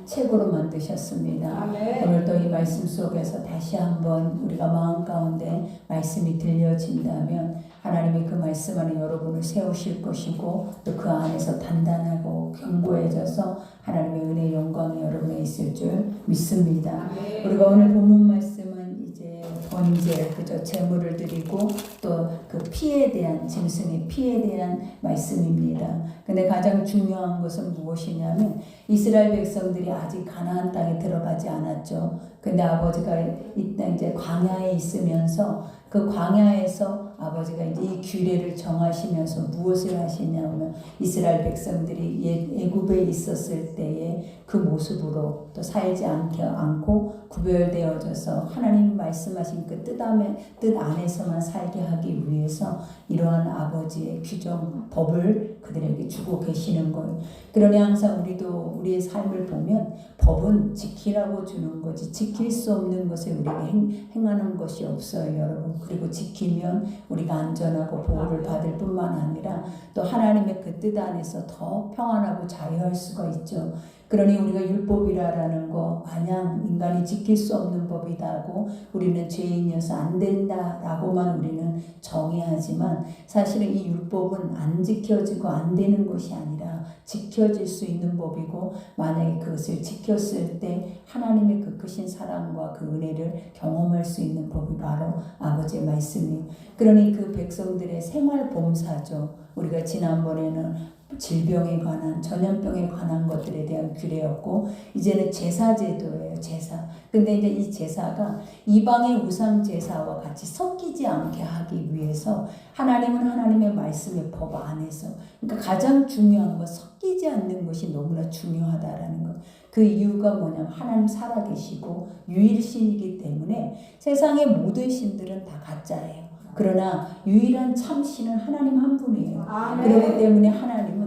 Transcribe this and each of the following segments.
책으로 만드셨습니다. 오늘도 이 말씀 속에서 다시 한번 우리가 마음 가운데 말씀이 들려진다면 하나님이 그 말씀 안에 여러분을 세우실 것이고 또 그 안에서 단단하고 견고해져서 하나님의 은혜 영광이 여러분에 있을 줄 믿습니다. 우리가 오늘 본문 말씀은 이제 번제, 그저 제물을 드리고 또 그 피에 대한, 짐승의 피에 대한 말씀입니다. 근데 가장 중요한 것은 무엇이냐면 이스라엘 백성들이 아직 가나안 땅에 들어가지 않았죠. 근데 아버지가 이제 광야에 있으면서 그 광야에서 아버지가 이제 이 규례를 정하시면서 무엇을 하시냐면 이스라엘 백성들이 애굽에 있었을 때에 그 모습으로 또 살지 않고 구별되어져서 하나님 말씀하신 그 뜻 안에서만 살게 하기 위해서 이러한 아버지의 규정, 법을 그들에게 주고 계시는 거예요. 그러니 항상 우리도 우리의 삶을 보면 법은 지키라고 주는 거지 지킬 수 없는 것을 우리가 행하는 것이 없어요, 여러분. 그리고 지키면 우리가 안전하고 보호를 받을 뿐만 아니라 또 하나님의 그 뜻 안에서 더 평안하고 자유할 수가 있죠. 그러니 우리가 율법이라는 거 마냥 인간이 지킬 수 없는 법이다고 우리는 죄인이어서 안 된다라고만 우리는 정의하지만 사실은 이 율법은 안 지켜지고 안 되는 것이 아니라 지켜질 수 있는 법이고 만약에 그것을 지켰을 때 하나님의 그 크신 사랑과 그 은혜를 경험할 수 있는 법이 바로 아버지의 말씀이에요. 그러니 그 백성들의 생활 봉사죠. 우리가 지난번에는 질병에 관한, 전염병에 관한 것들에 대한 규례였고 이제는 제사 제도예요. 제사. 근데 이제 이 제사가 이방의 우상 제사와 같이 섞이지 않게 하기 위해서 하나님은 하나님의 말씀의 법 안에서, 그러니까 가장 중요한 건 섞이지 않는 것이 너무나 중요하다라는 것. 그 이유가 뭐냐면 하나님 살아계시고 유일신이기 때문에 세상의 모든 신들은 다 가짜예요. 그러나 유일한 참신은 하나님 한 분이에요. 그렇기 때문에 하나님은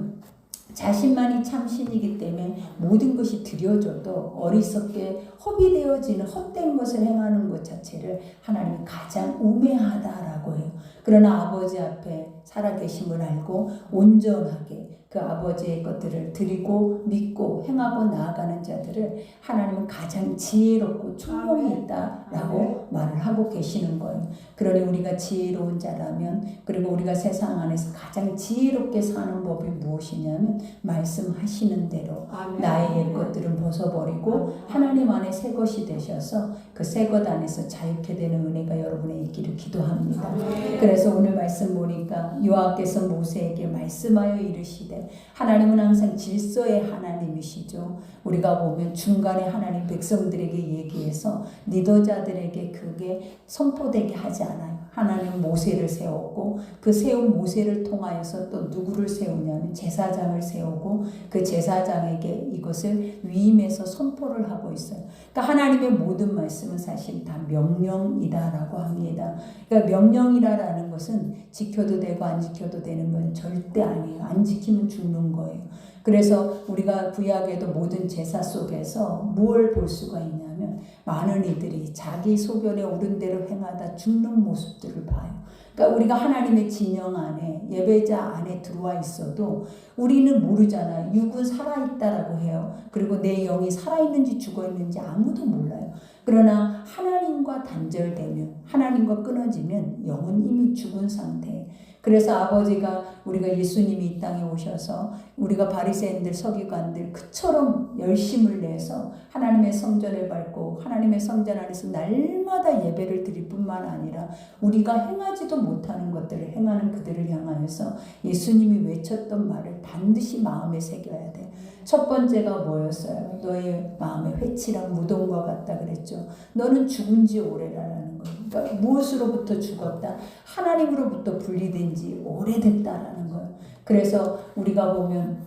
자신만이 참신이기 때문에 모든 것이 드려져도 어리석게 허비되어지는 헛된 것을 행하는 것 자체를 하나님이 가장 우매하다라고 해요. 그러나 아버지 앞에 살아계심을 알고 온전하게 그 아버지의 것들을 드리고 믿고 행하고 나아가는 자들을 하나님은 가장 지혜롭고 총명이 있다라고 말을 하고 계시는 거예요. 그러니 우리가 지혜로운 자라면, 그리고 우리가 세상 안에서 가장 지혜롭게 사는 법이 무엇이냐면 말씀하시는 대로 나의 옛 것들은 벗어버리고 하나님 안에 새 것이 되셔서 그 새 것 안에서 자유케 되는 은혜가 여러분에 있기를 기도합니다. 그래서 오늘 말씀 보니까 여호와께서 모세에게 말씀하여 이르시되, 하나님은 항상 질서의 하나님이시죠. 우리가 보면 중간에 하나님 백성들에게 얘기해서 리더자들에게 그게 선포되게 하지 않아요. 하나님 모세를 세웠고 그 세운 모세를 통하여서 또 누구를 세우냐면 제사장을 세우고 그 제사장에게 이것을 위임해서 선포를 하고 있어요. 그러니까 하나님의 모든 말씀은 사실 다 명령이다라고 합니다. 그러니까 명령이라는 것은 지켜도 되고 안 지켜도 되는 건 절대 아니에요. 안 지키면 죽는 거예요. 그래서 우리가 구약에도 모든 제사 속에서 뭘 볼 수가 있냐면 많은 이들이 자기 소견에 옳은 대로 행하다 죽는 모습들을 봐요. 그러니까 우리가 하나님의 진영 안에, 예배자 안에 들어와 있어도 우리는 모르잖아요. 육은 살아있다라고 해요. 그리고 내 영이 살아있는지 죽어있는지 아무도 몰라요. 그러나 하나님과 단절되면, 하나님과 끊어지면 영은 이미 죽은 상태예요. 그래서 아버지가, 우리가 예수님이 이 땅에 오셔서 우리가 바리새인들, 서기관들 그처럼 열심을 내서 하나님의 성전을 밟고 하나님의 성전 안에서 날마다 예배를 드릴 뿐만 아니라 우리가 행하지도 못하는 것들을 행하는 그들을 향하여서 예수님이 외쳤던 말을 반드시 마음에 새겨야 돼. 첫 번째가 뭐였어요? 너의 마음에 회칠한 무덤과 같다 그랬죠. 너는 죽은 지 오래라는 거예요. 그러니까 무엇으로부터 죽었다? 하나님으로부터 분리된 지 오래됐다라는 거예요. 그래서 우리가 보면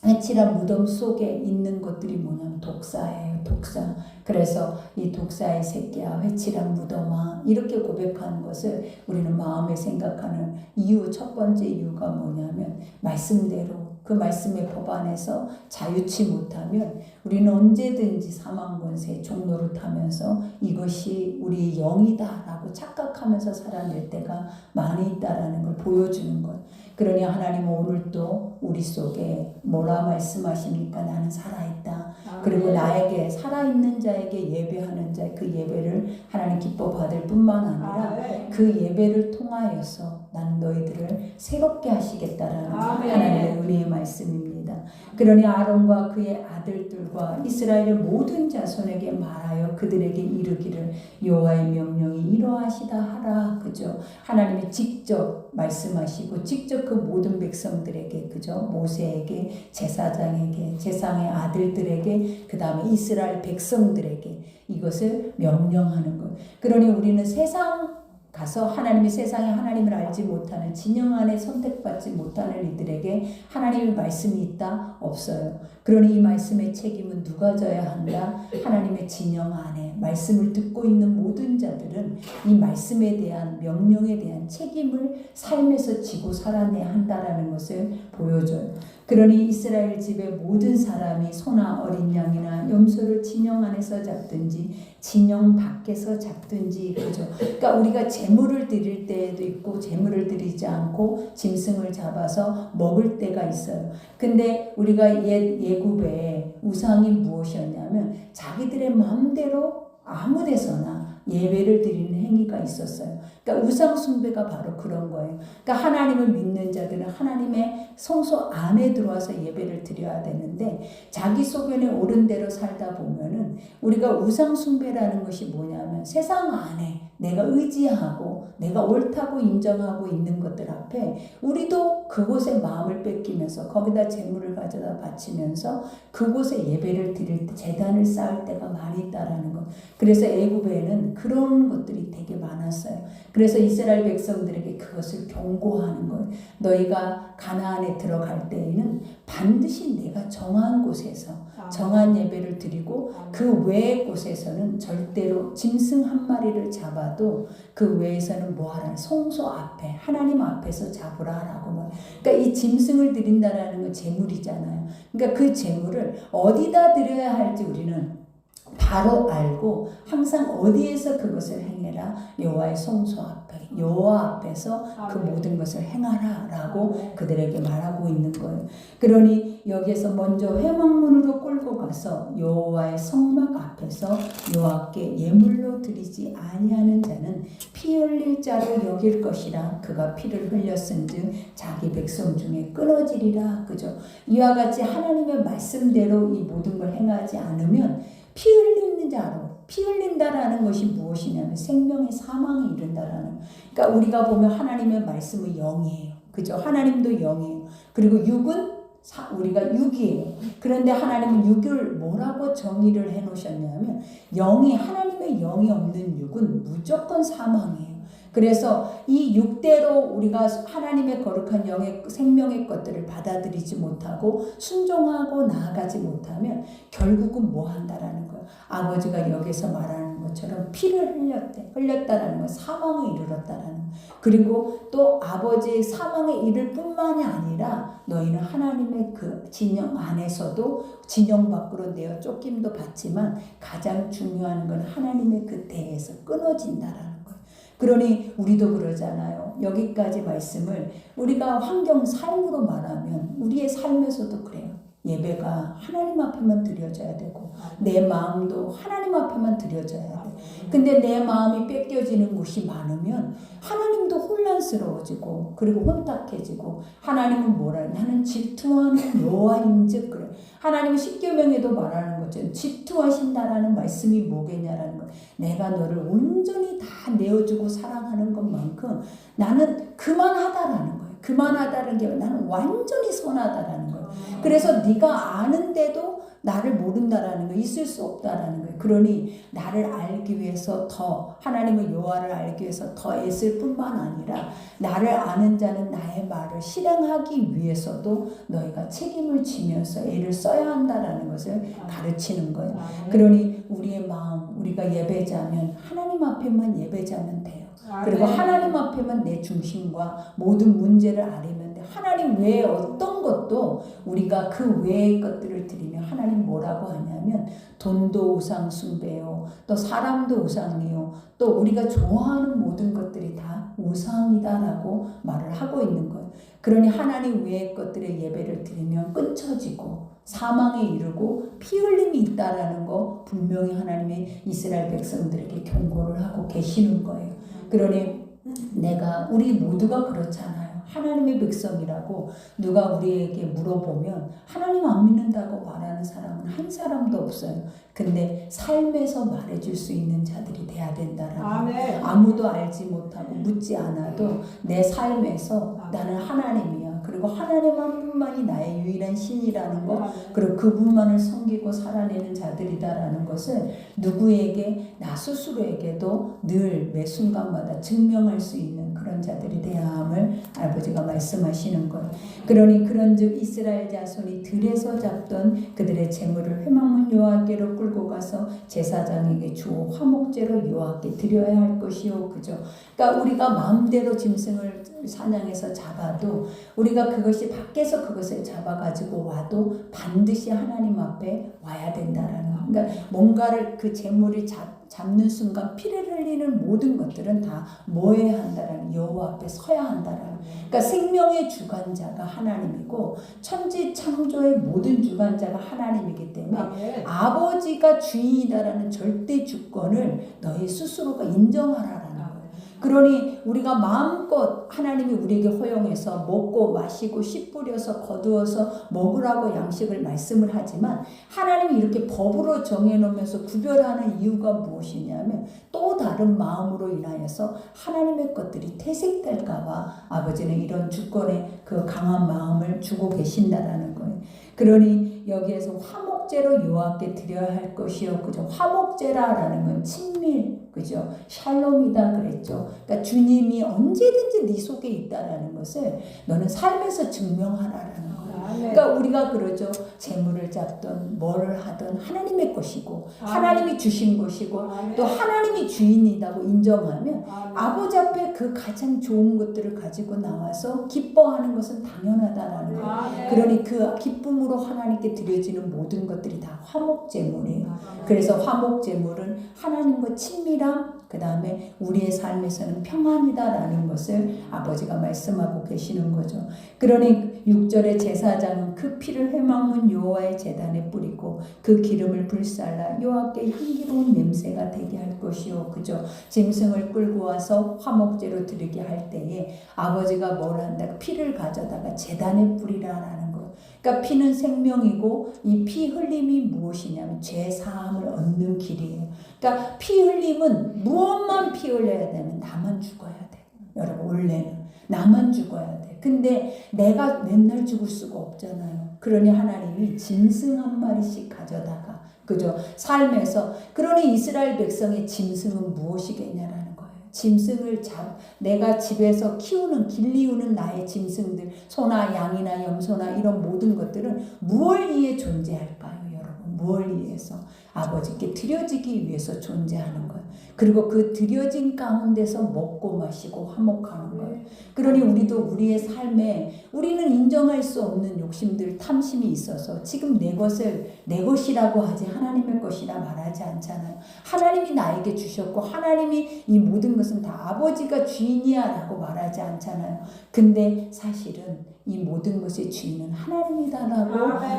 회칠한 무덤 속에 있는 것들이 뭐냐면 독사예요. 독사. 그래서 이 독사의 새끼야, 회칠한 무덤아, 이렇게 고백하는 것을 우리는 마음에 생각하는 이유, 첫 번째 이유가 뭐냐면 말씀대로 그 말씀의 법 안에서 자유치 못하면 우리는 언제든지 사망 권세 종로를 타면서 이것이 우리 영이다라고 착각하면서 살아낼 때가 많이 있다라는 걸 보여주는 것. 그러니 하나님은 오늘도 우리 속에 뭐라 말씀하십니까? 나는 살아있다. 그리고 나에게 살아있는 자에게 예배하는 자 그 예배를 하나님 기뻐 받을 뿐만 아니라 그 예배를 통하여서 나는 너희들을 새롭게 하시겠다라는 하나님의 은혜의 말씀입니다. 그러니 아론과 그의 아들들과 이스라엘의 모든 자손에게 말하여 그들에게 이르기를 여호와의 명령이 이러하시다 하라. 그죠? 하나님이 직접 말씀하시고 직접 그 모든 백성들에게, 그죠? 모세에게, 제사장에게, 제사장의 아들들에게, 그 다음에 이스라엘 백성들에게 이것을 명령하는 것. 그러니 우리는 세상 가서 하나님이 세상에 하나님을 알지 못하는 진영 안에 선택받지 못하는 이들에게 하나님의 말씀이 있다? 없어요. 그러니 이 말씀의 책임은 누가 져야 한다? 하나님의 진영 안에 말씀을 듣고 있는 모든 자들은 이 말씀에 대한 명령에 대한 책임을 삶에서 지고 살아내야 한다라는 것을 보여줘요. 그러니 이스라엘 집의 모든 사람이 소나 어린 양이나 염소를 진영 안에서 잡든지 진영 밖에서 잡든지, 그죠? 그러니까 우리가 제물을 드릴 때도 있고 제물을 드리지 않고 짐승을 잡아서 먹을 때가 있어요. 근데 우리가 예굽의 우상이 무엇이었냐면 자기들의 마음대로 아무 데서나 예배를 드리는 행위가 있었어요. 그러니까 우상 숭배가 바로 그런 거예요. 그러니까 하나님을 믿는 자들은 하나님의 성소 안에 들어와서 예배를 드려야 되는데 자기 소견에 옳은 대로 살다 보면은 우리가 우상 숭배라는 것이 뭐냐면 세상 안에 내가 의지하고 내가 옳다고 인정하고 있는 것들 앞에 우리도 그곳에 마음을 뺏기면서 거기다 재물을 가져다 바치면서 그곳에 예배를 드릴 때 제단을 쌓을 때가 많이 있다라는 것. 그래서 애굽에는 그런 것들이 되게 많았어요. 그래서 이스라엘 백성들에게 그것을 경고하는 거예요. 너희가 가나안에 들어갈 때에는 반드시 내가 정한 곳에서 정한 예배를 드리고 그 외의 곳에서는 절대로 짐승 한 마리를 잡아도 그 외에서는 뭐하라? 성소 앞에 하나님 앞에서 잡으라라고 말. 그러니까 이 짐승을 드린다라는 건 제물이잖아요. 그러니까 그 제물을 어디다 드려야 할지 우리는 바로 알고 항상 어디에서 그것을 행해라? 여호와의 성소 앞에, 여호와 앞에서 그 모든 것을 행하라라고 그들에게 말하고 있는 거예요. 그러니 여기에서 먼저 회막문으로 끌고 가서 여호와의 성막 앞에서 여호와께 예물로 드리지 아니하는 자는 피 흘릴 자로 여길 것이라. 그가 피를 흘렸은즉 자기 백성 중에 끊어지리라. 그죠? 이와 같이 하나님의 말씀대로 이 모든 걸 행하지 않으면 피 흘리는 자로, 피 흘린다라는 것이 무엇이냐면 생명의 사망에 이른다라는. 그러니까 우리가 보면 하나님의 말씀은 영이에요. 그죠? 하나님도 영이에요. 그리고 육은 우리가 육이에요. 그런데 하나님은 육을 뭐라고 정의를 해 놓으셨냐면 하나님의 영이 없는 육은 무조건 사망이에요. 그래서 이 육대로 우리가 하나님의 거룩한 영의 생명의 것들을 받아들이지 못하고 순종하고 나아가지 못하면 결국은 뭐 한다라는 거예요. 아버지가 여기서 말하는 것처럼 피를 흘렸다라는 건 사망에 이르렀다라는 거예요. 그리고 또 아버지의 사망에 이를 뿐만이 아니라 너희는 하나님의 그 진영 안에서도 진영 밖으로 내어 쫓김도 받지만 가장 중요한 건 하나님의 그 대에서 끊어진다라는 거예요. 그러니 우리도 그러잖아요. 여기까지 말씀을 우리가 환경 삶으로 말하면 우리의 삶에서도 그래요. 예배가 하나님 앞에만 드려져야 되고 내 마음도 하나님 앞에만 드려져야 돼. 근데 내 마음이 뺏겨지는 곳이 많으면 하나님도 혼란스러워지고 그리고 혼탁해지고 하나님은 뭐라 나는 질투하는 여호와인즉 그래. 하나님은 십계명에도 말하는 것처럼 질투하신다라는 말씀이 뭐겠냐라는 거. 내가 너를 온전히 다 내어주고 사랑하는 것만큼 나는 그만하다라는 거예요. 그만하다는 게 나는 완전히 선하다라는 거예요. 그래서 네가 아는데도 나를 모른다라는 거 있을 수 없다라는 거예요. 그러니 나를 알기 위해서 더 하나님의 여호와를 알기 위해서 더 애쓸 뿐만 아니라 나를 아는 자는 나의 말을 실행하기 위해서도 너희가 책임을 지면서 애를 써야 한다라는 것을 가르치는 거예요. 그러니 우리의 마음 우리가 예배자면 하나님 앞에만 예배자면 돼요. 그리고 하나님 앞에만 내 중심과 모든 문제를 아리면 돼. 하나님 외에 어떤 것도 우리가 그 외의 것들을 드리면 하나님 뭐라고 하냐면 돈도 우상 숭배요. 또 사람도 우상이요. 또 우리가 좋아하는 모든 것들이 다 우상이다라고 말을 하고 있는 거예요. 그러니 하나님 외의 것들의 예배를 드리면 끊쳐지고 사망에 이르고 피 흘림이 있다. 있다라는 거 분명히 하나님이 이스라엘 백성들에게 경고를 하고 계시는 거예요. 그러니 우리 모두가 그렇잖아요. 하나님의 백성이라고 누가 우리에게 물어보면 하나님 안 믿는다고 말하는 사람은 한 사람도 없어요. 근데 삶에서 말해줄 수 있는 자들이 돼야 된다라는 거. 아무도 알지 못하고 묻지 않아도 내 삶에서 나는 하나님이야. 그리고 하나님 한 분만이 나의 유일한 신이라는 거, 그리고 그분만을 섬기고 살아내는 자들이다라는 것을 누구에게, 나 스스로에게도 늘 매 순간마다 증명할 수 있는 그런 자들이 되어야 함을 아버지가 말씀하시는 거예요. 그러니 그런즉 이스라엘 자손이 들에서 잡던 그들의 재물을 회막문 여호와께로 끌고 가서 제사장에게 주어 화목제로 여호와께 드려야 할 것이요. 그죠? 그러니까 우리가 마음대로 짐승을 사냥해서 잡아도 우리가 그것이 밖에서 그것을 잡아가지고 와도 반드시 하나님 앞에 와야 된다라는 거. 그러니까 뭔가를 그 재물이 잡는 순간 피를 흘리는 모든 것들은 다 모여야 한다라는, 여호와 앞에 서야 한다라는. 그러니까 생명의 주관자가 하나님이고 천지 창조의 모든 주관자가 하나님이기 때문에 아버지가 주인이다라는 절대 주권을 너희 스스로가 인정하라라는 거예요. 그러니 우리가 마음껏 하나님이 우리에게 허용해서 먹고 마시고 씨 뿌려서 거두어서 먹으라고 양식을 말씀을 하지만 하나님이 이렇게 법으로 정해놓으면서 구별하는 이유가 무엇이냐면 또 다른 마음으로 인하여서 하나님의 것들이 퇴색될까봐 아버지는 이런 주권의 그 강한 마음을 주고 계신다라는 거예요. 그러니 여기에서 화목제로 여호와께 드려야 할 것이요. 그죠? 화목제라는 건 친밀, 그죠? 샬롬이다 그랬죠. 그러니까 주님이 언제든지 네 속에 있다라는 것을 너는 삶에서 증명하라라는 거예요. 그러니까 우리가 그러죠. 재물을 잡든 뭐를 하든 하나님의 것이고 하나님이 주신 것이고 또 하나님이 주인이라고 인정하면 아버지 앞에 그 가장 좋은 것들을 가지고 나와서 기뻐하는 것은 당연하다라는 거예요. 그러니 그 기쁨으로 하나님께 드려지는 모든 것들이 다 화목제물이에요. 그래서 화목제물은 하나님과 친밀함, 그 다음에 우리의 삶에서는 평안이다라는 것을 아버지가 말씀하고 계시는 거죠. 그러니 6절에 제사장은 그 피를 회막문 여호와의 제단에 뿌리고 그 기름을 불살라 여호와께 향기로운 냄새가 되게 할 것이요. 그죠? 짐승을 끌고 와서 화목제로 드리게 할 때에 아버지가 뭘 한다? 피를 가져다가 제단에 뿌리라라는 거예요. 그러니까 피는 생명이고 이 피 흘림이 무엇이냐면 죄 사함을 얻는 길이에요. 그러니까 피 흘림은 무엇만 피 흘려야 되면 나만 죽어야 돼. 여러분 원래는 나만 죽어야 돼. 근데 내가 맨날 죽을 수가 없잖아요. 그러니 하나님이 짐승 한 마리씩 가져다가, 그죠? 삶에서. 그러니 이스라엘 백성의 짐승은 무엇이겠냐라는 거예요. 짐승을 내가 집에서 길리우는 나의 짐승들, 소나 양이나 염소나 이런 모든 것들은 무엇을 위해 존재할까요, 여러분? 무엇을 위해서? 아버지께 드려지기 위해서 존재하는 거예요. 그리고 그 드려진 가운데서 먹고 마시고 화목하는 거예요. 그러니 우리도 우리의 삶에 우리는 인정할 수 없는 욕심들, 탐심이 있어서 지금 내 것을 내 것이라고 하지 하나님의 것이라 말하지 않잖아요. 하나님이 나에게 주셨고 하나님이 이 모든 것은 다 아버지가 주인이야 라고 말하지 않잖아요. 근데 사실은 이 모든 것의 주인은 하나님이다라고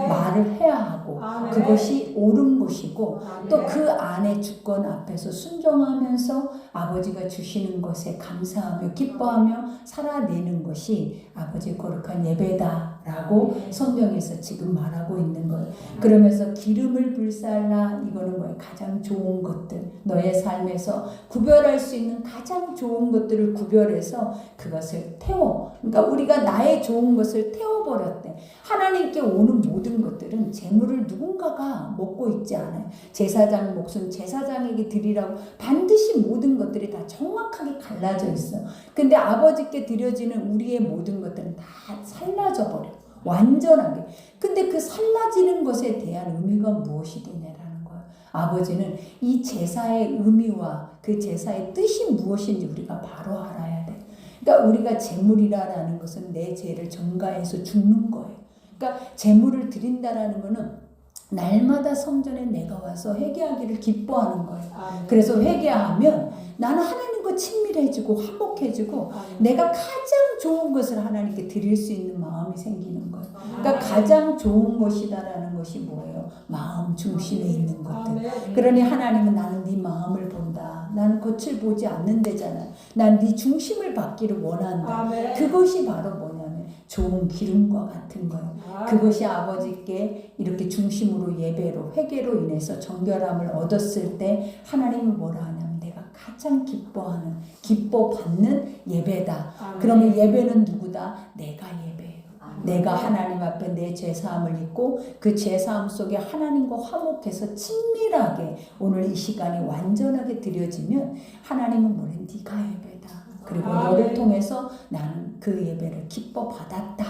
말을 해야 하고 그것이 옳은 것이고 또 그 안에 주권 앞에서 순종하면서 아버지가 주시는 것에 감사하며 기뻐하며 살아내는 것이 아버지의 거룩한 예배다라고 성경에서 지금 말하고 있는 거예요. 그러면서 기름을 불살라, 이거는 뭐예요? 가장 좋은 것들, 너의 삶에서 구별할 수 있는 가장 좋은 것들을 구별해서 그것을 태워. 그러니까 우리가 나의 좋은 것을 태워버렸대. 하나님께 오는 모든 것들은 재물을 누군가가 먹고 있지 않아요. 제사장 목숨 제사장에게 드리라고 반드시 모든 것들이 다 정확하게 갈라져 있어요. 근데 아버지께 드려지는 우리의 모든 것들은 다 살라져 버려. 완전하게. 근데 그 살라지는 것에 대한 의미가 무엇이겠냐라는 거예요. 아버지는 이 제사의 의미와 그 제사의 뜻이 무엇인지 우리가 바로 알아야 돼. 그러니까 우리가 제물이라는 것은 내 죄를 전가해서 죽는 거예요. 그러니까 제물을 드린다라는 거는 날마다 성전에 내가 와서 회개하기를 기뻐하는 거예요. 그래서 회개하면 나는 하나님 하나님과 친밀해지고 화목해지고 내가 가장 좋은 것을 하나님께 드릴 수 있는 마음이 생기는 거예요. 그러니까 가장 좋은 것이다라는 것이 뭐예요? 마음 중심에 있는 것들. 그러니 하나님은 나는 네 마음을 본다. 나는 겉을 보지 않는다잖아. 난 네 중심을 받기를 원한다. 그것이 바로 뭐냐면 좋은 기름과 같은 거예요. 그것이 아버지께 이렇게 중심으로 예배로 회개로 인해서 정결함을 얻었을 때 하나님은 뭐라 하냐면 내가 가장 기뻐하는 기뻐받는 예배다. 그러면 예배는 누구다? 내가 예배예요. 내가 하나님 앞에 내 죄사함을 잊고 그 죄사함 속에 하나님과 화목해서 친밀하게 오늘 이 시간이 완전하게 드려지면 하나님은 뭐래? 네가 예배다. 그리고 너를 통해서 나는 그 예배를 기뻐 받았다.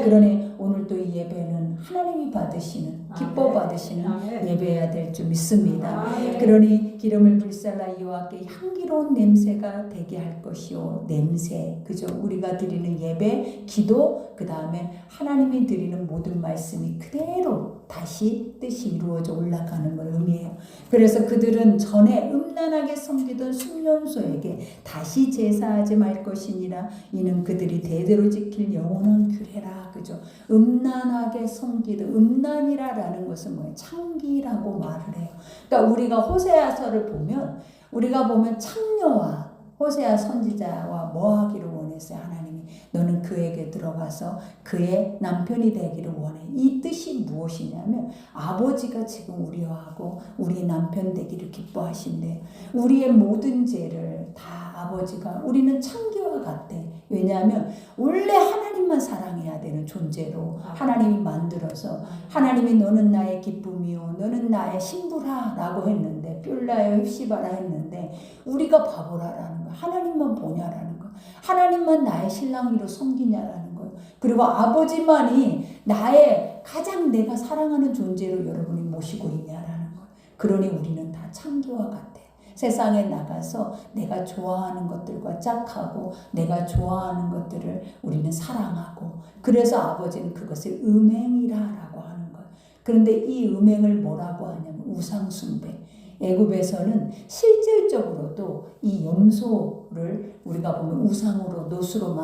그러니 오늘 또 이 예배는 하나님이 받으시는 기뻐 받으시는 예배여야 될 줄 믿습니다. 그러니 기름을 불살라 이와 함께 향기로운 냄새가 되게 할 것이요. 냄새, 그죠? 우리가 드리는 예배, 기도, 그 다음에 하나님이 드리는 모든 말씀이 그대로 다시 뜻이 이루어져 올라가는 걸 의미해요. 그래서 그들은 전에 음란하게 섬기던 순년소에게 다시 제사하지 말 것이니라. 이는 그들이 대대로 지킬 영원한 규례라. 그죠? 음란하게 섬기던 음란이라라는 것은 뭐예요? 창기라고 말을 해요. 그러니까 우리가 호세아서를 보면 우리가 보면 창녀와 호세아 선지자와 뭐 하기를 원했어요? 하나님이 너는 그에게 들어가서 그의 남편이 되기를 원해. 이 뜻이 무엇이냐면 아버지가 지금 우리하고 우리 남편 되기를 기뻐하신대요. 우리의 모든 죄를 다 아버지가 우리는 창기와 같대. 왜냐하면 원래 하나님만 사랑해야 되는 존재로 하나님이 만들어서 하나님이 너는 나의 기쁨이요 너는 나의 신부라 라고 했는데 뷸라여 힙시바라 했는데 우리가 바보라라는 거야. 하나님만 보냐라는 거야. 하나님만 나의 신랑이로 섬기냐라는 거예요. 그리고 아버지만이 나의 가장 내가 사랑하는 존재로 여러분이 모시고 있냐라는 거예요. 그러니 우리는 다 창기와 같아. 세상에 나가서 내가 좋아하는 것들과 짝하고 내가 좋아하는 것들을 우리는 사랑하고 그래서 아버지는 그것을 음행이라고 하는 거예요. 그런데 이 음행을 뭐라고 하냐면 우상숭배. 애굽에서는 실질적으로도 이 염소를 우리가 보면 우상으로 노수로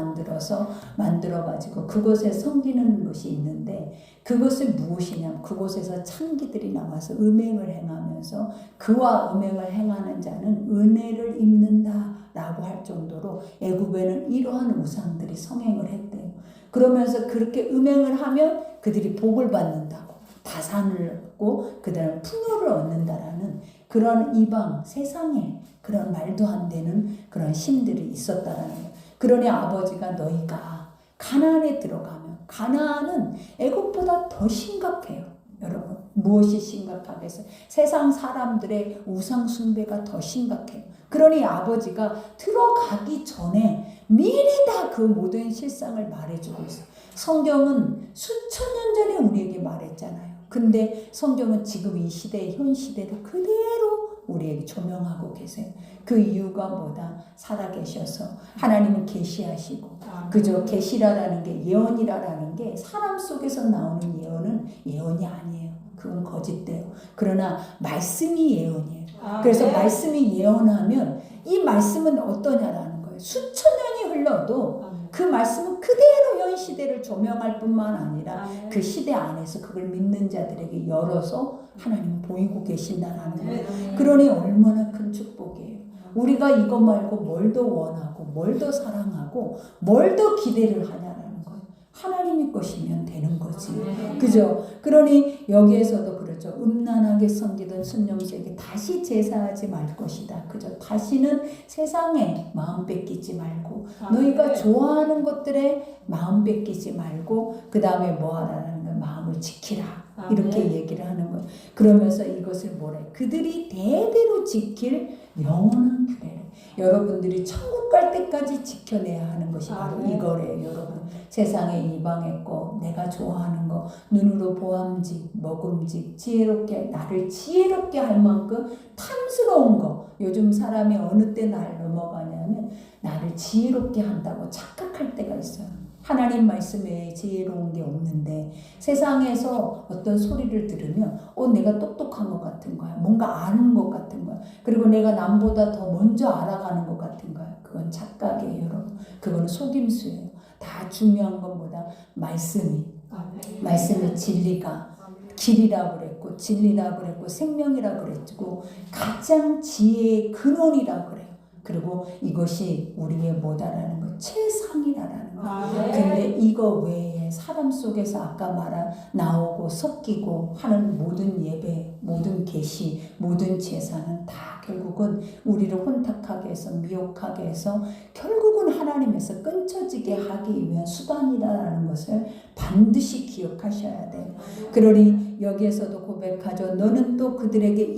만들어가지고 그곳에 섬기는 것이 있는데 그것을 무엇이냐면 그곳에서 창기들이 나와서 음행을 행하면서 그와 음행을 행하는 자는 은혜를 입는다라고 할 정도로 애굽에는 이러한 우상들이 성행을 했대요. 그러면서 그렇게 음행을 하면 그들이 복을 받는다고 다산을 얻고 그 다음에 풍요를 얻는다라는 그런 이방 세상에 그런 말도 안 되는 그런 신들이 있었다라는 거예요. 그러니 아버지가 너희가 가나안에 들어가면 가나안은 애굽보다 더 심각해요. 여러분 무엇이 심각하겠어요? 세상 사람들의 우상 숭배가 더 심각해요. 그러니 아버지가 들어가기 전에 미리 다 그 모든 실상을 말해주고 있어요. 성경은 수천 년 전에 우리에게 말했잖아요. 근데 성경은 지금 이 시대, 현 시대를 그대로 우리에게 조명하고 계세요. 그 이유가 뭐다? 살아계셔서 하나님은 계시하시고 그저 계시라라는 게 예언이라라는 게 사람 속에서 나오는 예언은 예언이 아니에요. 그건 거짓돼요. 그러나 말씀이 예언이에요. 그래서 말씀이 예언하면 이 말씀은 어떠냐라는 거예요. 수천 년이 흘러도 그 말씀은 그대로 현 시대를 조명할 뿐만 아니라 그 시대 안에서 그걸 믿는 자들에게 열어서 하나님은 보이고 계신다는 거예요. 그러니 얼마나 큰 축복이에요. 우리가 이거 말고 뭘 더 원하고 뭘 더 사랑하고 뭘 더 기대를 하냐라는 거예요. 하나님의 것이면 되는 거지. 그죠? 그러니 여기에서도 그렇죠. 음란하게 섬기던 순념수에게 다시 제사하지 말 것이다. 그죠? 다시는 세상에 마음 뺏기지 말고 너희가 좋아하는 것들에 마음 뺏기지 말고 그 다음에 뭐 하라는 거야? 마음을 지키라. 이렇게 얘기를 하는 거예요. 그러면서 이것을 뭐래? 그들이 대대로 지킬 영원한 규례를 여러분들이 천국 갈 때까지 지켜내야 하는 것이 바로 이거래요. 여러분 세상에 이방의 거 내가 좋아하는 거 눈으로 보암직 먹음직 지혜롭게 나를 지혜롭게 할 만큼 탐스러운 거 요즘 사람이 어느 때 날 넘어가냐면 나를 지혜롭게 한다고 착각할 때가 있어요. 하나님 말씀에 지혜로운 게 없는데 세상에서 어떤 소리를 들으면 내가 똑똑한 것 같은 거야. 뭔가 아는 것 같은 거야. 그리고 내가 남보다 더 먼저 알아가는 것 같은 거야. 그건 착각이에요, 여러분. 그건 속임수예요. 다 중요한 것보다 말씀이 진리가 길이라고 그랬고 진리라고 그랬고 생명이라고 그랬고 가장 지혜의 근원이라고 그래요. 그리고 이것이 우리의 뭐다라는 거 최상이라는 거. 근데 이거 외에 사람 속에서 아까 말한 나오고 섞이고 하는 모든 예배, 모든 계시, 모든 제사는 다 결국은 우리를 혼탁하게 해서 미혹하게 해서 결국은 하나님에서 끊쳐지게 하기 위한 수단이라는 것을 반드시 기억하셔야 돼요. 그러니 여기에서도 고백하죠. 너는 또 그들에게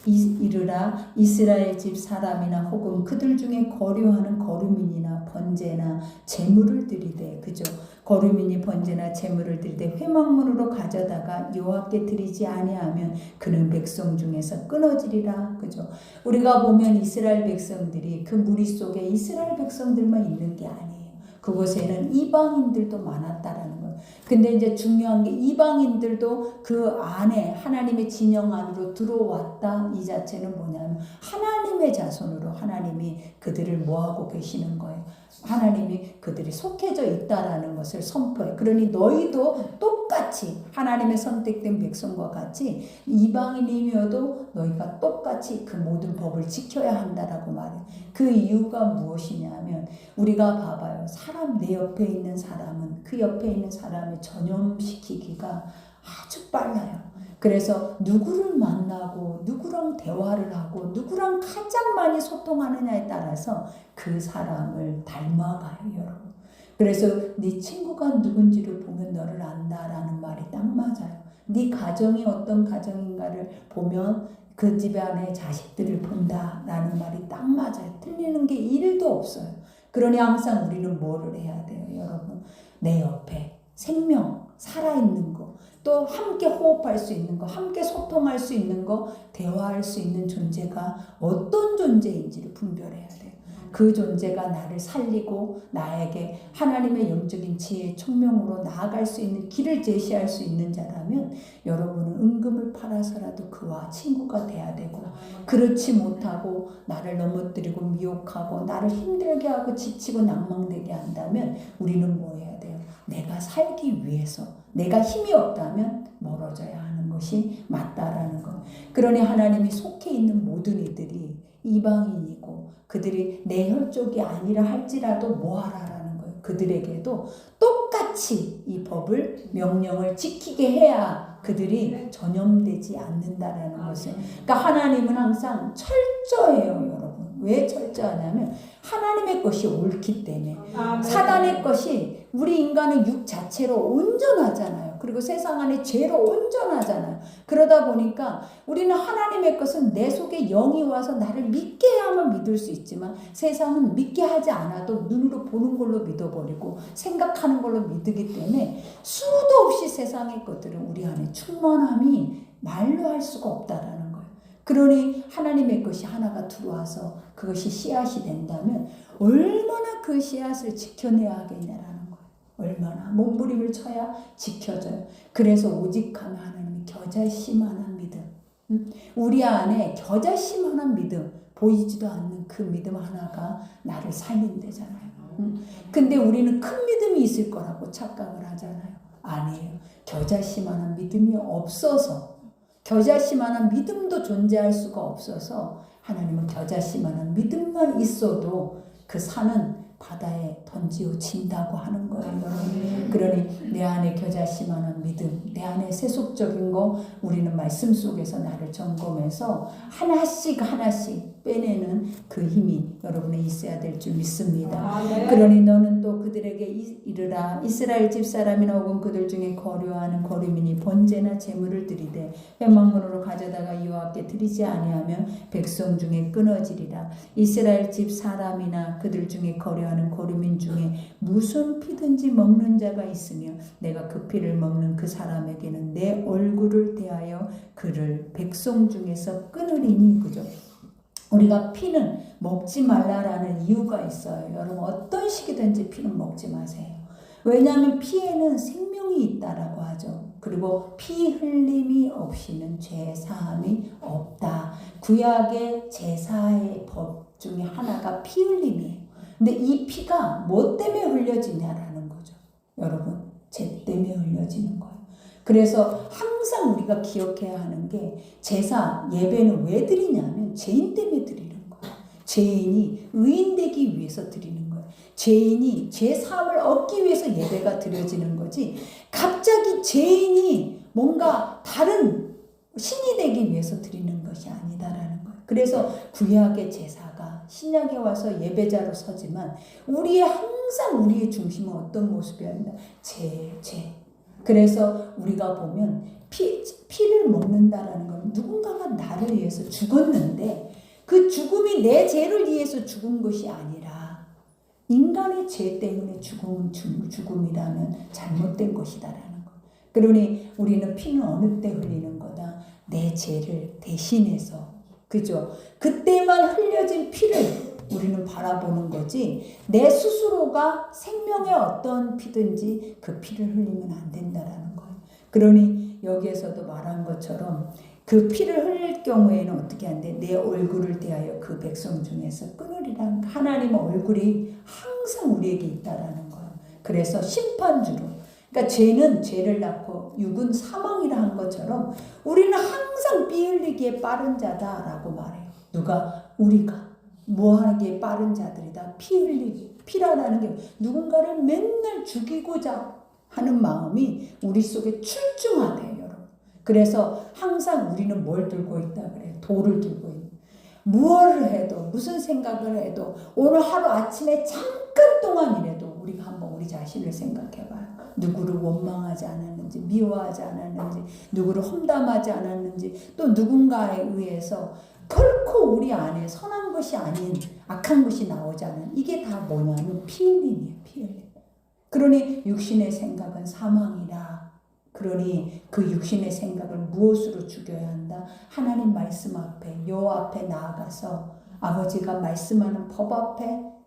이르라 이스라엘 집 사람이나 혹은 그들 중에 거류하는 거류민이나 번제나 제물을 드리되 그죠. 거류민이 번제나 제물을 드리되 회막문으로 가져다가 여호와께 드리지 아니하면 그는 백성 중에서 끊어지리라. 그죠. 우리가 보면 이스라엘 백성들이 그 무리 속에 이스라엘 백성들만 있는 게 아니에요. 그곳에는 이방인들도 많았다라는 거예요. 근데 이제 중요한 게 이방인들도 그 안에 하나님의 진영 안으로 들어왔다. 이 자체는 뭐냐면 하나님의 자손으로 하나님이 그들을 뭐하고 계시는 거예요. 하나님이 그들이 속해져 있다라는 것을 선포해. 그러니 너희도 똑같이 하나님의 선택된 백성과 같이 이방인이며도 너희가 똑같이 그 모든 법을 지켜야 한다라고 말해요. 그 이유가 무엇이냐면 우리가 봐봐요. 사람 내 옆에 있는 사람은 그 옆에 있는 사람을 전염시키기가 아주 빨라요. 그래서 누구를 만나고 누구랑 대화를 하고 누구랑 가장 많이 소통하느냐에 따라서 그 사람을 닮아가요, 여러분. 그래서 네 친구가 누군지를 보면 너를 안다라는 말이 딱 맞아요. 네 가정이 어떤 가정인가를 보면 그 집안의 자식들을 본다라는 말이 딱 맞아요. 틀리는 게 1도 없어요. 그러니 항상 우리는 뭐를 해야 돼요, 여러분? 내 옆에 생명, 살아있는 거, 또 함께 호흡할 수 있는 거, 함께 소통할 수 있는 거, 대화할 수 있는 존재가 어떤 존재인지를 분별해야 돼요. 그 존재가 나를 살리고 나에게 하나님의 영적인 지혜의 총명으로 나아갈 수 있는 길을 제시할 수 있는 자라면 여러분은 은금을 팔아서라도 그와 친구가 돼야 되고, 그렇지 못하고 나를 넘어뜨리고 미혹하고 나를 힘들게 하고 지치고 낭망되게 한다면 우리는 뭐 해야 돼요? 내가 살기 위해서 내가 힘이 없다면 멀어져야 하는 것이 맞다라는 것. 그러니 하나님이 속해 있는 모든 이들이 이방인이고 그들이 내 혈족이 아니라 할지라도 뭐하라라는 거예요. 그들에게도 똑같이 이 법을 명령을 지키게 해야 그들이 전염되지 않는다라는 것을. 그러니까 하나님은 항상 철저해요, 여러분. 왜 철저하냐면 하나님의 것이 옳기 때문에. 사단의 것이 우리 인간의 육 자체로 온전하잖아요. 그리고 세상 안에 죄로 온전하잖아요. 그러다 보니까 우리는 하나님의 것은 내 속에 영이 와서 나를 믿게 해야만 믿을 수 있지만 세상은 믿게 하지 않아도 눈으로 보는 걸로 믿어버리고 생각하는 걸로 믿기 때문에 수도 없이 세상의 것들은 우리 안에 충만함이 말로 할 수가 없다라는 거예요. 그러니 하나님의 것이 하나가 들어와서 그것이 씨앗이 된다면 얼마나 그 씨앗을 지켜내야 하겠냐라는 거예요. 얼마나 몸부림을 쳐야 지켜져요. 그래서 오직하면 하나님이 겨자씨만한 믿음, 우리 안에 겨자씨만한 믿음, 보이지도 않는 그 믿음 하나가 나를 살린대잖아요. 근데 우리는 큰 믿음이 있을 거라고 착각을 하잖아요. 아니에요. 겨자씨만한 믿음이 없어서, 겨자씨만한 믿음도 존재할 수가 없어서 하나님은 겨자씨만한 믿음만 있어도 그 산은 바다에 던지어진다고 하는 거예요, 여러분. 그러니 내 안에 겨자씨만한 믿음, 내 안에 세속적인 거, 우리는 말씀 속에서 나를 점검해서 하나씩 하나씩 빼내는 그 힘이 여러분에 있어야 될 줄 믿습니다. 그러니 너는 또 그들에게 이르라 이스라엘 집사람이나 혹은 그들 중에 거류하는 거류민이 번제나 제물을 드리되 회막문으로 가져다가 여호와께 드리지 아니하면 백성 중에 끊어지리라. 이스라엘 집 사람이나 그들 중에 거류하는 거류민 중에 무슨 피든지 먹는 자가 있으며 내가 그 피를 먹는 그 사람에게는 내 얼굴을 대하여 그를 백성 중에서 끊으리니. 그죠? 우리가 피는 먹지 말라라는 이유가 있어요. 여러분 어떤 식이든지 피는 먹지 마세요. 왜냐하면 피에는 생명이 있다라고 하죠. 그리고 피 흘림이 없이는 죄 사함이 없다. 구약의 제사의 법 중에 하나가 피 흘림이에요. 근데 이 피가 뭐 때문에 흘려지냐라는 거죠. 여러분, 죄 때문에 흘려지는 거예요. 그래서 항상 우리가 기억해야 하는 게 제사, 예배는 왜 드리냐면 죄인 때문에 드리는 거예요. 죄인이 의인되기 위해서 드리는 거예요. 죄인이 죄 사함을 얻기 위해서 예배가 드려지는 거지, 갑자기 죄인이 뭔가 다른 신이 되기 위해서 드리는 것이 아니다라는 거예요. 그래서 구약의 제사가 신약에 와서 예배자로 서지만 항상 우리의 중심은 어떤 모습이었냐? 죄. 그래서 우리가 보면 피를 먹는다라는 건 누군가가 나를 위해서 죽었는데 그 죽음이 내 죄를 위해서 죽은 것이 아니라 인간의 죄 때문에 죽음이라면 잘못된 것이다라는 거. 그러니 우리는 피는 어느 때 흘리는 거다? 내 죄를 대신해서, 그죠? 그때만 흘려진 피를 우리는 바라보는 거지, 내 스스로가 생명의 어떤 피든지 그 피를 흘리면 안 된다라는 거예요. 그러니 여기에서도 말한 것처럼 그 피를 흘릴 경우에는 어떻게 한대? 내 얼굴을 대하여 그 백성 중에서 끊으리라. 하나님의 얼굴이 항상 우리에게 있다라는 거예요. 그래서 심판주로, 그러니까 죄는 죄를 낳고 육은 사망이라 한 것처럼 우리는 항상 피 흘리기에 빠른 자다라고 말해요. 누가? 우리가. 뭐하기에 빠른 자들이다. 피라는 게 누군가를 맨날 죽이고자 하는 마음이 우리 속에 출중하대요, 여러분. 그래서 항상 우리는 뭘 들고 있다 그래요? 돌을 들고 있는. 무엇을 해도, 무슨 생각을 해도, 오늘 하루 아침에 잠깐 동안이라도 우리가 한번 우리 자신을 생각해봐요. 누구를 원망하지 않았는지, 미워하지 않았는지, 누구를 험담하지 않았는지, 또 누군가에 의해서 결코 우리 안에 선한 것이 아닌 악한 것이 나오지 않은, 이게 다 뭐냐면 피 흘림이에요. 피 흘림. 그러니 육신의 생각은 사망이라. 그러니 그 육신의 생각을 무엇으로 죽여야 한다? 하나님 말씀 앞에, 여호와 앞에 나아가서 아버지가 말씀하는 법 앞에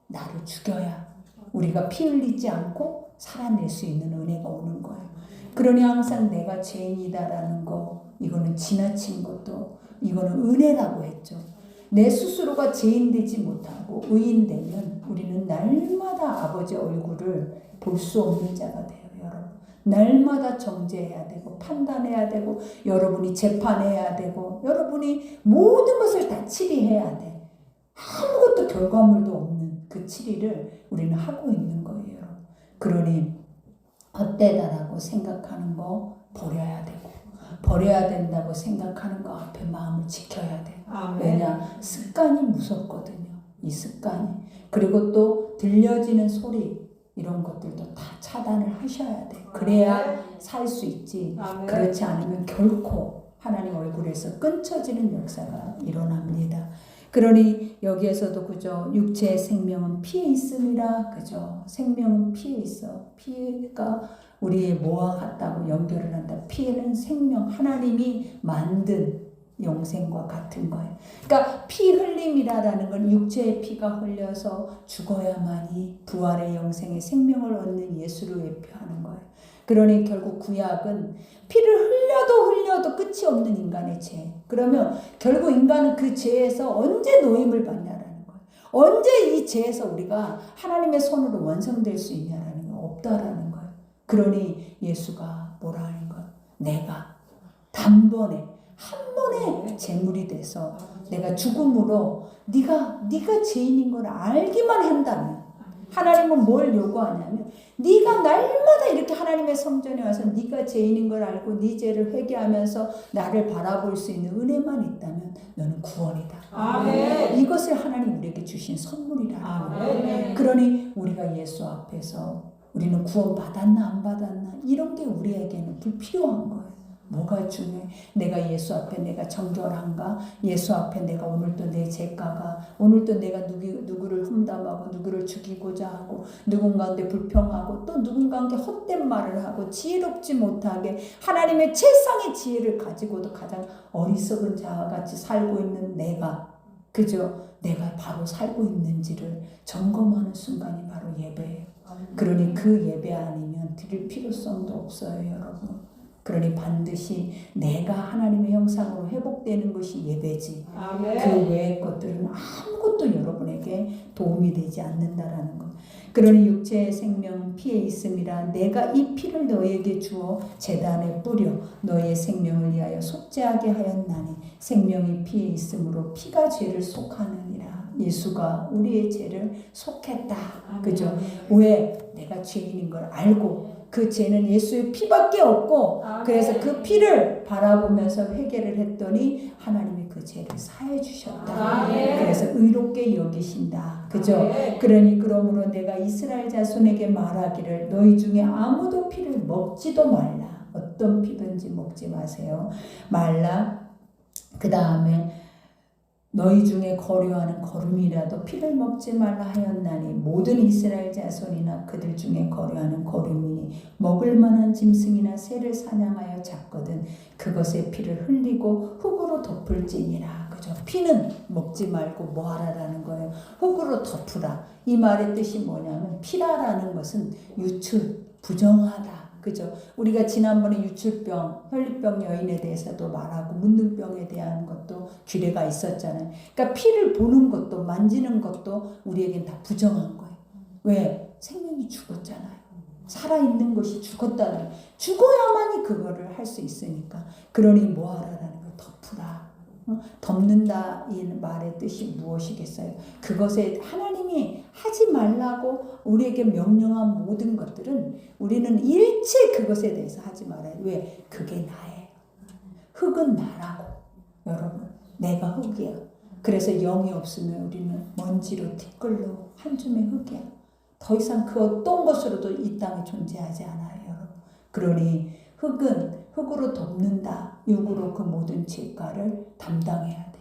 나를 죽여야 우리가 피 흘리지 않고 살아낼 수 있는 은혜가 오는 거예요. 그러니 항상 내가 죄인이다라는 거, 이거는 지나친 것도, 이거는 은혜라고 했죠. 내 스스로가 죄인 되지 못하고 의인 되면 우리는 날마다 아버지 얼굴을 볼 수 없는 자가 돼요, 여러분. 날마다 정죄해야 되고 판단해야 되고 여러분이 재판해야 되고 여러분이 모든 것을 다 치리해야 돼. 아무것도 결과물도 없는 그 치리를 우리는 하고 있는 거예요, 여러분. 그러니 헛되다라고 생각하는 거 버려야 되고, 버려야 된다고 생각하는 거 앞에 마음을 지켜야 돼. 왜냐? 습관이 무섭거든요. 이 습관이. 그리고 또 들려지는 소리, 이런 것들도 다 차단을 하셔야 돼. 그래야 살 수 있지. 그렇지 않으면 결코 하나님 얼굴에서 끊쳐지는 역사가 일어납니다. 그러니 여기에서도 그죠? 육체의 생명은 피에 있음이라. 그죠? 생명은 피에 있어. 피가 우리의 뭐와 같다고 연결을 한다. 피에는 생명, 하나님이 만든 영생과 같은 거예요. 그러니까 피 흘림이라는 건 육체의 피가 흘려서 죽어야만이 부활의 영생의 생명을 얻는 예수를 예표하는 거예요. 그러니 결국 구약은 피를 흘려도 끝이 없는 인간의 죄. 그러면 결국 인간은 그 죄에서 언제 노임을 받냐라는 거예요. 언제 이 죄에서 우리가 하나님의 손으로 완성될 수 있냐라는 거, 없다라는 거예요. 그러니 예수가 뭐라 하는 거예요? 내가 단번에 한 번에 제물이 돼서 내가 죽음으로 네가 죄인인 걸 알기만 한다면, 하나님은 뭘 요구하냐면 네가 날마다 이렇게 하나님의 성전에 와서 네가 죄인인 걸 알고 네 죄를 회개하면서 나를 바라볼 수 있는 은혜만 있다면 너는 구원이다. 아멘. 이것을 하나님 우리에게 주신 선물이라는 거예요. 그러니 우리가 예수 앞에서 우리는 구원 받았나 안 받았나 이런 게 우리에게는 불필요한 거예요. 뭐가 중요해? 내가 예수 앞에 내가 정결한가? 예수 앞에 내가 오늘도 내 죄가가, 오늘도 내가 누구를 험담하고 누구를 죽이고자 하고 누군가한테 불평하고 또 누군가한테 헛된 말을 하고 지혜롭지 못하게 하나님의 최상의 지혜를 가지고도 가장 어리석은 자와 같이 살고 있는 내가 그죠? 내가 바로 살고 있는지를 점검하는 순간이 바로 예배예요. 그러니 그 예배 아니면 드릴 필요성도 없어요, 여러분. 그러니 반드시 내가 하나님의 형상으로 회복되는 것이 예배지. 그 외의 것들은 아무것도 여러분에게 도움이 되지 않는다라는 것. 그러니 육체의 생명은 피에 있음이라 내가 이 피를 너에게 주어 제단에 뿌려 너의 생명을 위하여 속죄하게 하였나니 생명이 피에 있으므로 피가 죄를 속하느니라. 예수가 우리의 죄를 속했다. 그죠? 왜? 내가 죄인인 걸 알고 그 죄는 예수의 피밖에 없고 그래서 그 피를 바라보면서 회개를 했더니 하나님이 그 죄를 사해 주셨다. 그래서 의롭게 여기신다. 그죠? 그러니 그러므로 내가 이스라엘 자손에게 말하기를 너희 중에 아무도 피를 먹지도 말라. 어떤 피든지 먹지 마세요. 말라. 그 다음에 너희 중에 거류하는 거름이라도 피를 먹지 말라 하였나니 모든 이스라엘 자손이나 그들 중에 거류하는 거름이니 먹을 만한 짐승이나 새를 사냥하여 잡거든 그것의 피를 흘리고 흙으로 덮을지니라. 그죠? 피는 먹지 말고 뭐 하라라는 거예요. 흙으로 덮으라. 이 말의 뜻이 뭐냐면 피라라는 것은 유출, 부정하다. 그죠? 우리가 지난번에 유출병, 혈류병 여인에 대해서도 말하고 문둥병에 대한 것도 규례가 있었잖아요. 그러니까 피를 보는 것도 만지는 것도 우리에겐 다 부정한 거예요. 왜? 생명이 죽었잖아요. 살아있는 것이 죽었다는 죽어야만이 그거를 할 수 있으니까. 그러니 뭐하라라는 걸 덮으라. 덮는다 이 말의 뜻이 무엇이겠어요? 그것에 하나님이 하지 말라고 우리에게 명령한 모든 것들은 우리는 일체 그것에 대해서 하지 말아요. 왜? 그게 나예요. 흙은 나라고. 여러분, 내가 흙이야. 그래서 영이 없으면 우리는 먼지로 티끌로 한 줌의 흙이야. 더 이상 그 어떤 것으로도 이 땅에 존재하지 않아요, 여러분. 그러니 흙은 흙으로 덮는다. 육으로 그 모든 죄가를 담당해야 돼.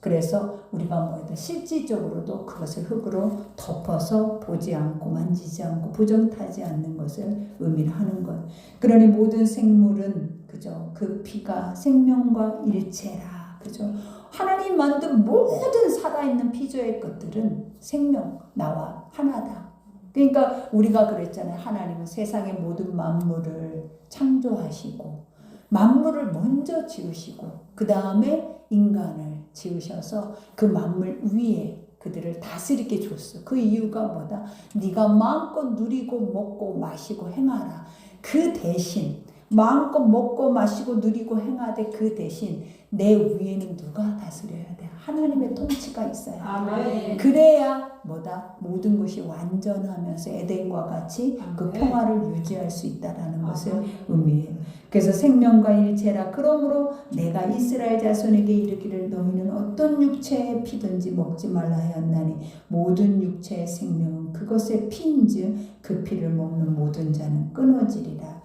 그래서 우리가 뭐든 실질적으로도 그것을 흙으로 덮어서 보지 않고 만지지 않고 부정타지 않는 것을 의미를 하는 것. 그러니 모든 생물은 그죠? 그 피가 생명과 일체라. 그죠? 하나님 만든 모든 살아있는 피조의 것들은 생명 나와 하나다. 그러니까 우리가 그랬잖아요. 하나님은 세상의 모든 만물을 창조하시고 만물을 먼저 지으시고 그 다음에 인간을 지으셔서 그 만물 위에 그들을 다스리게 줬어. 그 이유가 뭐다? 네가 마음껏 누리고 먹고 마시고 행하라. 그 대신 마음껏 먹고 마시고 누리고 행하되 그 대신 내 위에는 누가 다스려야 돼? 하나님의 통치가 있어야 돼. 아멘. 그래야 뭐다? 모든 것이 완전하면서 에덴과 같이 그 평화를 유지할 수 있다라는 것을 의미해요. 그래서 생명과 일체라. 그러므로 내가 이스라엘 자손에게 이르기를 너희는 어떤 육체의 피든지 먹지 말라 하였나니 모든 육체의 생명은 그것의 피인즉 그 피를 먹는 모든 자는 끊어지리라.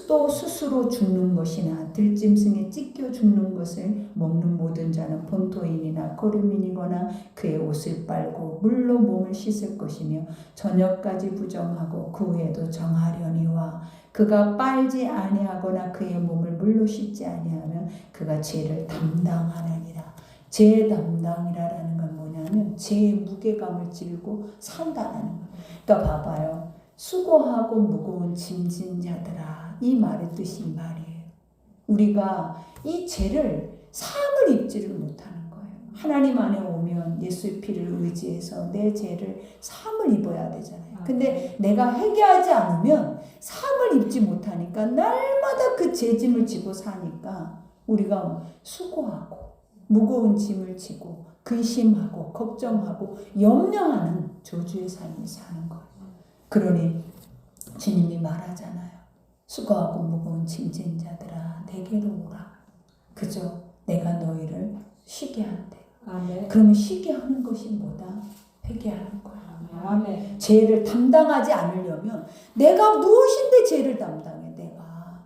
또 스스로 죽는 것이나 들짐승에 찢겨 죽는 것을 먹는 모든 자는 본토인이나 거류민이거나 그의 옷을 빨고 물로 몸을 씻을 것이며 저녁까지 부정하고 그 후에도 정하려니와 그가 빨지 아니하거나 그의 몸을 물로 씻지 아니하면 그가 죄를 담당하느니라. 죄 담당이라는 건 뭐냐면 죄의 무게감을 지고 산다라는 거. 그러니까 봐봐요. 수고하고 무거운 짐진 자들아. 이 말의 뜻이 이 말이에요. 우리가 이 죄를 사함을 입지를 못하는 거예요. 하나님 안에 오면 예수의 피를 의지해서 내 죄를 사함을 입어야 되잖아요. 근데 내가 회개하지 않으면 사함을 입지 못하니까 날마다 그 죄짐을 지고 사니까 우리가 수고하고 무거운 짐을 지고 근심하고 걱정하고 염려하는 저주의 삶을 사는 거예요. 그러니 주님이 말하잖아요. 수고하고 무거운 짐진 자들아 내게로 오라. 그죠? 내가 너희를 쉬게 한대. 아멘. 그러면 쉬게 하는 것이 뭐다? 회개하는 거야. 아멘. 죄를 담당하지 않으려면 내가 무엇인데 죄를 담당해.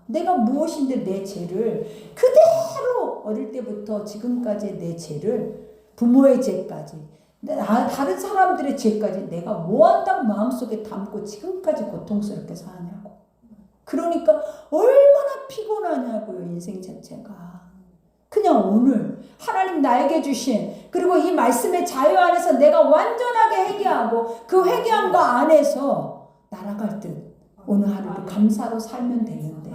내가 무엇인데 내 죄를 그대로 어릴 때부터 지금까지 내 죄를 부모의 죄까지 다른 사람들의 죄까지 내가 뭐한다고 마음속에 담고 지금까지 고통스럽게 사냐고. 그러니까 얼마나 피곤하냐고요. 인생 자체가. 그냥 오늘 하나님 나에게 주신 그리고 이 말씀의 자유 안에서 내가 완전하게 회개하고 그 회개함과 안에서 날아갈 듯 오늘 하루를 감사로 살면 되는데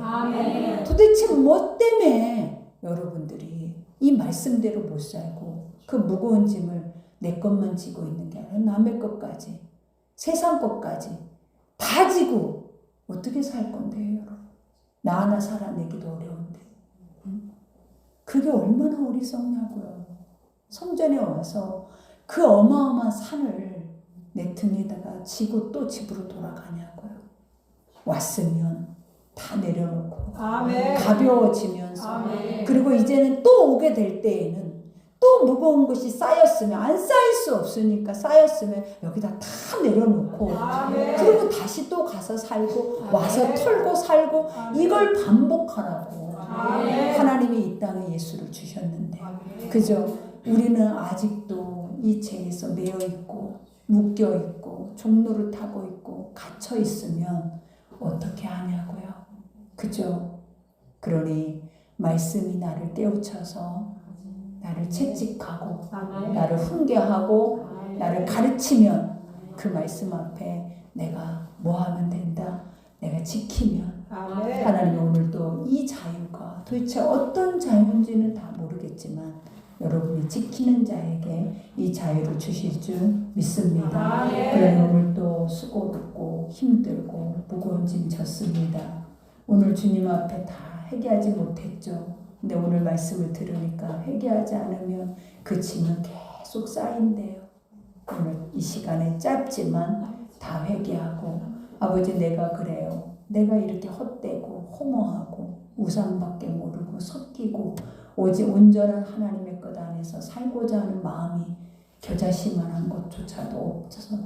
도대체 뭐 때문에 여러분들이 이 말씀대로 못 살고 그 무거운 짐을 내 것만 지고 있는 게 아니라 남의 것까지 세상 것까지 다 지고 어떻게 살 건데요, 여러분? 나 하나 살아내기도 어려운데. 그게 얼마나 어리석냐고요. 성전에 와서 그 어마어마한 산을 내 등에다가 지고 또 집으로 돌아가냐고요. 왔으면 다 내려놓고 가벼워지면서 그리고 이제는 또 오게 될 때에는 또 무거운 것이 쌓였으면 안 쌓일 수 없으니까 쌓였으면 여기다 다 내려놓고 그리고 다시 또 가서 살고 와서 털고 살고 이걸 반복하라고 하나님이 이 땅에 예수를 주셨는데 그죠? 우리는 아직도 이 죄에서 매여 있고 묶여 있고 종로를 타고 있고 갇혀 있으면 어떻게 하냐고요. 그죠? 그러니 말씀이 나를 깨우쳐서 나를 채찍하고 나를 훈계하고 나를 가르치면 그 말씀 앞에 내가 뭐 하면 된다. 내가 지키면 하나님이 오늘도 이 자유가 도대체 어떤 자유인지는 다 모르겠지만 여러분이 지키는 자에게 이 자유를 주실 줄 믿습니다. 그러니 오늘도 수고롭고 힘들고 무거운 짐 졌습니다. 오늘 주님 앞에 다 회개하지 못했죠. 근데 오늘 말씀을 들으니까 회개하지 않으면 그 짐은 계속 쌓인대요. 오늘 이 시간에 짧지만 다 회개하고 아버지 내가 그래요. 내가 이렇게 헛되고 허무하고 우상밖에 모르고 섞이고 오직 온전한 하나님의 것 안에서 살고자 하는 마음이 겨자씨만한 것조차도 없어서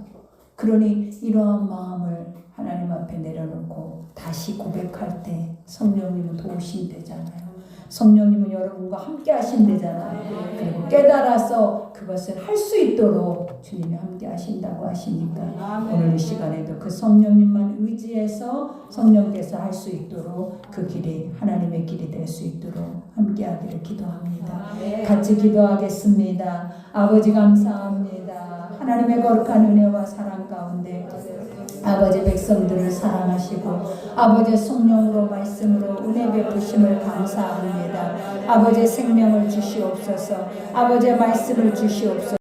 그러니 이러한 마음을 하나님 앞에 내려놓고 다시 고백할 때 성령님은 도우신대잖아요. 성령님은 여러분과 함께 하신대잖아요. 그리고 깨달아서 그것을 할 수 있도록 주님이 함께 하신다고 하시니까 오늘 이 시간에도 그 성령님만 의지해서 성령께서 할 수 있도록 그 길이 하나님의 길이 될 수 있도록 함께 하기를 기도합니다. 같이 기도하겠습니다. 아버지 감사합니다. 하나님의 거룩한 은혜와 사랑 가운데 아버지 백성들을 사랑하시고 아버지의 성령으로 말씀으로 은혜 베푸심을 감사합니다. 아버지의 생명을 주시옵소서. 아버지의 말씀을 주시옵소서.